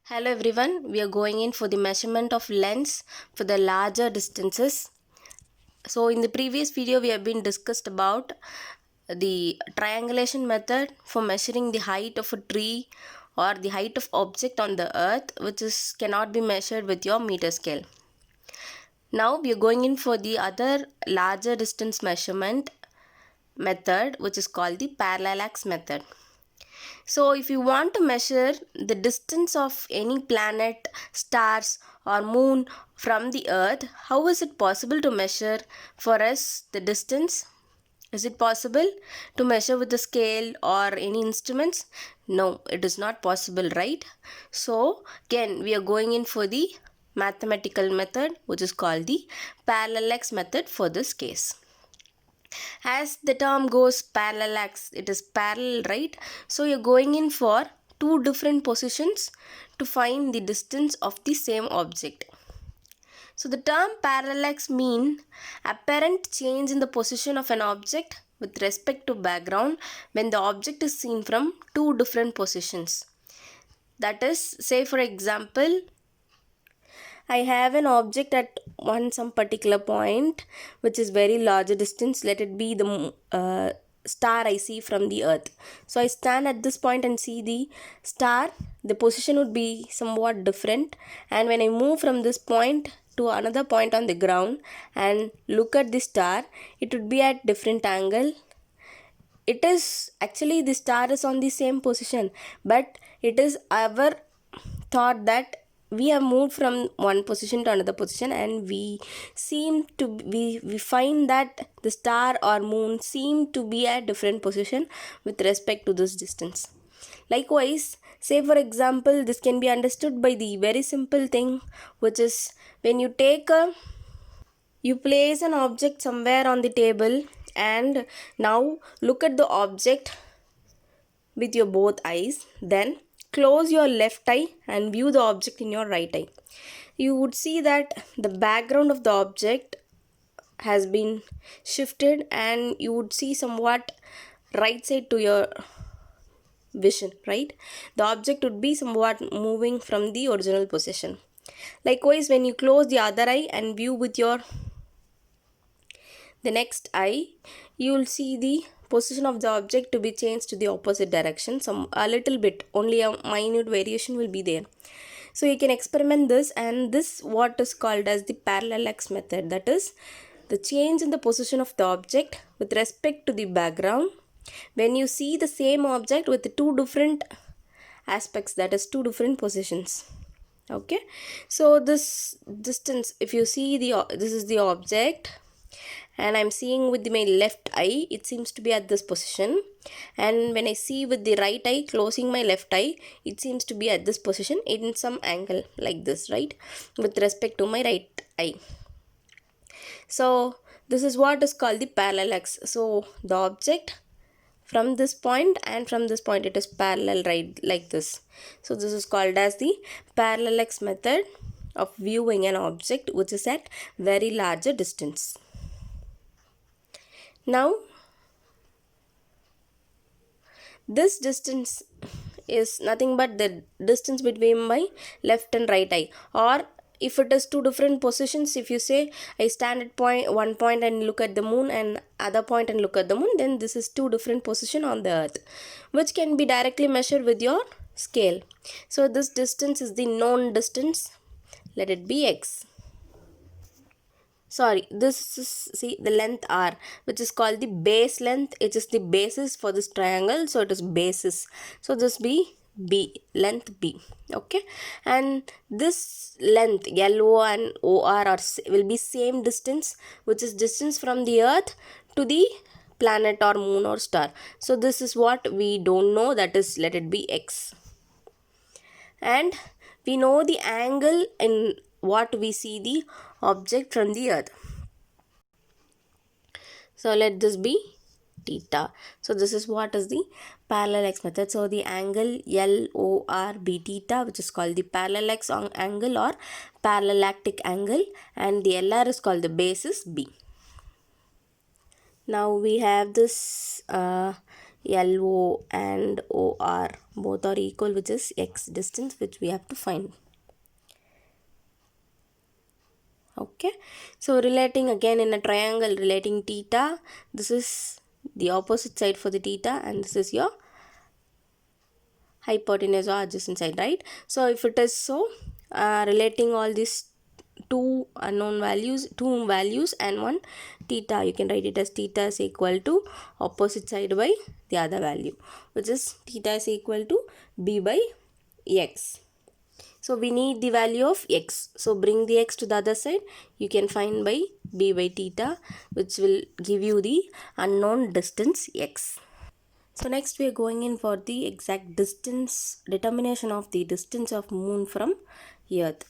Hello everyone, we are going in for the measurement of lengths for the larger distances. So in the previous video we have been discussed about the triangulation method for measuring the height of a tree or the height of object on the earth which cannot be measured with your meter scale. Now we are going in for the other larger distance measurement method which is called the parallax method. So if you want to measure the distance of any planet, stars or moon from the earth, how is it possible to measure for us the distance? Is it possible to measure with a scale or any instruments? No, it is not possible, right? So again we are going in for the mathematical method which is called the parallax method for this case. As the term goes parallax, it is parallel, right? So you're going in for two different positions to find the distance of the same object. So the term parallax mean apparent change in the position of an object with respect to background when the object is seen from two different positions. That is, say for example, I have an object at some particular point which is very large distance. Let it be the star I see from the earth. So I stand at this point and see the star. The position would be somewhat different, and when I move from this point to another point on the ground and look at the star, it would be at different angle. It is actually the star is on the same position, but it is our thought that we have moved from one position to another position, and we find that the star or moon seem to be at different position with respect to this distance. Likewise, say for example, this can be understood by the very simple thing, which is when you place an object somewhere on the table, and now look at the object with your both eyes, then close your left eye and view the object in your right eye. You would see that the background of the object has been shifted, and you would see somewhat right side to your vision, right? The object would be somewhat moving from the original position. Likewise, when you close the other eye and view with the next eye, you will see the position of the object to be changed to the opposite direction, a little bit, only a minute variation will be there. So you can experiment this, and this what is called as the parallax method, that is the change in the position of the object with respect to the background when you see the same object with two different aspects, that is two different positions. Okay, so this distance, if you see this is the object, and I'm seeing with my left eye, it seems to be at this position, and when I see with the right eye, closing my left eye, it seems to be at this position in some angle like this, right, with respect to my right eye. So this is what is called the parallax. So the object from this point and from this point, it is parallel, right, like this. So this is called as the parallax method of viewing an object which is at very larger distance. Now this distance is nothing but the distance between my left and right eye, or if it is two different positions, if you say I stand at one point and look at the moon, and other point and look at the moon, then this is two different position on the earth which can be directly measured with your scale. So this distance is the known distance, let it be x. Sorry, this is, see, the length r, which is called the base length. It is the basis for this triangle, so it is basis. So this be b, length b. Okay, and this length lo and or will be same distance, which is distance from the earth to the planet or moon or star. So this is what we don't know, that is, let it be x. And we know the angle in what we see the object from the earth. So let this be theta. So this is what is the parallax method. So the angle LOR theta, which is called the parallax angle or parallactic angle, and the LR is called the basis B. Now we have this LO and OR both are equal, which is x distance, which we have to find. Okay, so relating again in a triangle, relating theta, this is the opposite side for the theta and this is your hypotenuse or adjacent side, right? So if it is so, relating all these two values and one theta, you can write it as theta is equal to opposite side by the other value, which is theta is equal to b by x. So we need the value of x, so bring the x to the other side, you can find by b by theta, which will give you the unknown distance x. So next we are going in for the exact distance, determination of the distance of moon from earth.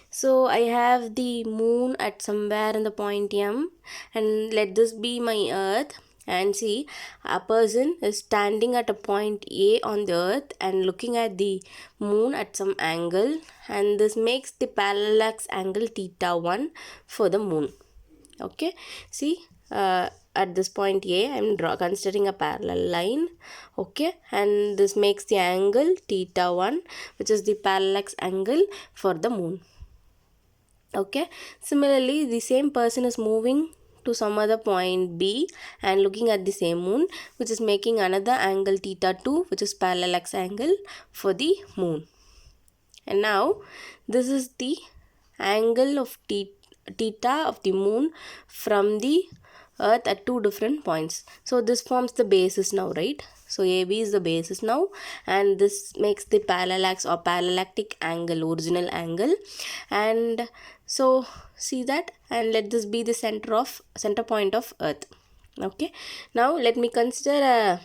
So I have the moon at somewhere in the point M, and let this be my earth, and see, a person is standing at a point A on the earth and looking at the moon at some angle, and this makes the parallax angle theta 1 for the moon. Okay, see, at this point A, I am considering a parallel line. Okay, and this makes the angle theta 1, which is the parallax angle for the moon. Okay, similarly, the same person is moving to some other point B and looking at the same moon, which is making another angle theta 2, which is parallax angle for the moon. And now this is the angle of theta of the moon from the earth at two different points. So this forms the basis now, right? So AB is the basis now, and this makes the parallax or parallactic angle, original angle. And so see that, and let this be the center point of earth. Okay, now let me consider a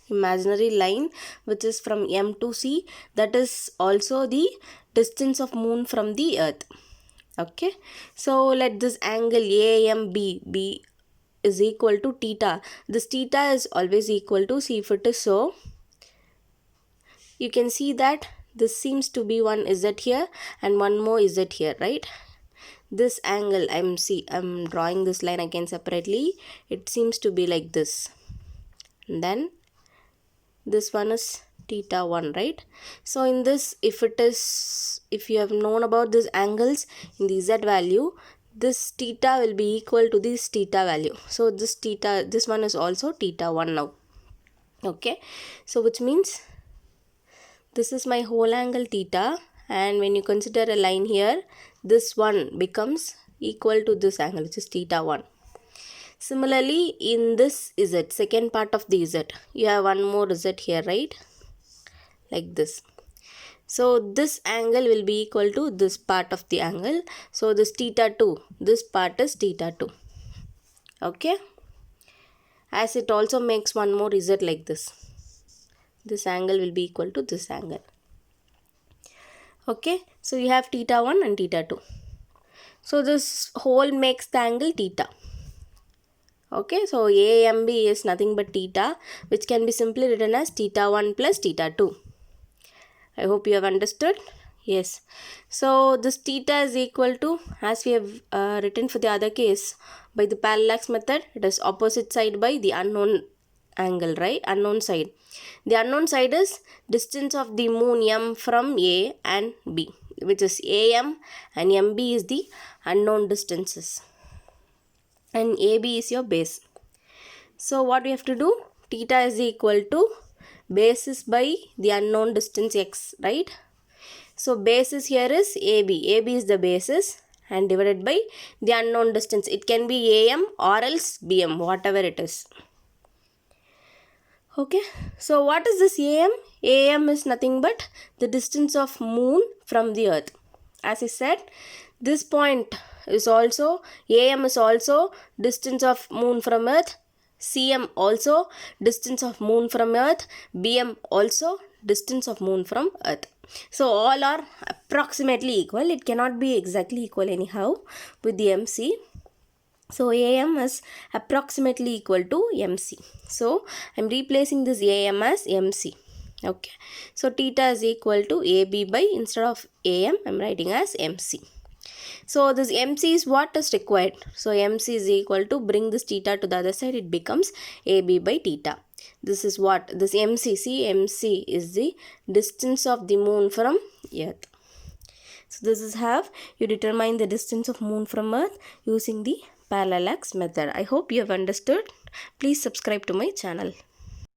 imaginary line which is from M to C, that is also the distance of moon from the earth. Okay, so let this angle AMB be is equal to theta. This theta is always equal to, see if it is so, you can see that this seems to be one Z here and one more Z here, right? This angle, I'm drawing this line again separately, it seems to be like this, and then this one is theta 1, right? So in this, if you have known about these angles in the Z value, this theta will be equal to this theta value. So this one is also theta 1 now. Okay, so which means this is my whole angle theta, and when you consider a line here, this one becomes equal to this angle, which is theta 1. Similarly, in this Z, second part of the Z, you have one more Z here, right? Like this. So this angle will be equal to this part of the angle. So this theta 2, this part is theta 2. Okay, as it also makes one more Z like this. This angle will be equal to this angle. Okay, so you have theta 1 and theta 2. So this whole makes the angle theta. Okay, so AMB is nothing but theta, which can be simply written as theta 1 plus theta 2. I hope you have understood. Yes, so this theta is equal to, as we have written for the other case, by the parallax method, it is opposite side by the unknown angle, right? Unknown side. The unknown side is distance of the moon M from A and B, which is AM, and MB is the unknown distances, and AB is your base. So what we have to do, theta is equal to basis by the unknown distance x, right? So basis here is AB. AB is the basis, and divided by the unknown distance. It can be AM or else BM, whatever it is. Okay, so what is this AM? AM is nothing but the distance of moon from the earth. As I said, this point is also, AM is also distance of moon from earth, CM also distance of moon from earth, BM also distance of moon from earth. So all are approximately equal. It cannot be exactly equal anyhow with the MC. So AM is approximately equal to MC. So I am replacing this AM as MC. Okay, so theta is equal to AB by, instead of AM I am writing as MC. So this MC is what is required. So MC is equal to, bring this theta to the other side, it becomes AB by theta. This is what this MC is the distance of the moon from Earth. So this is how you determine the distance of moon from Earth using the parallax method. I hope you have understood. Please subscribe to my channel.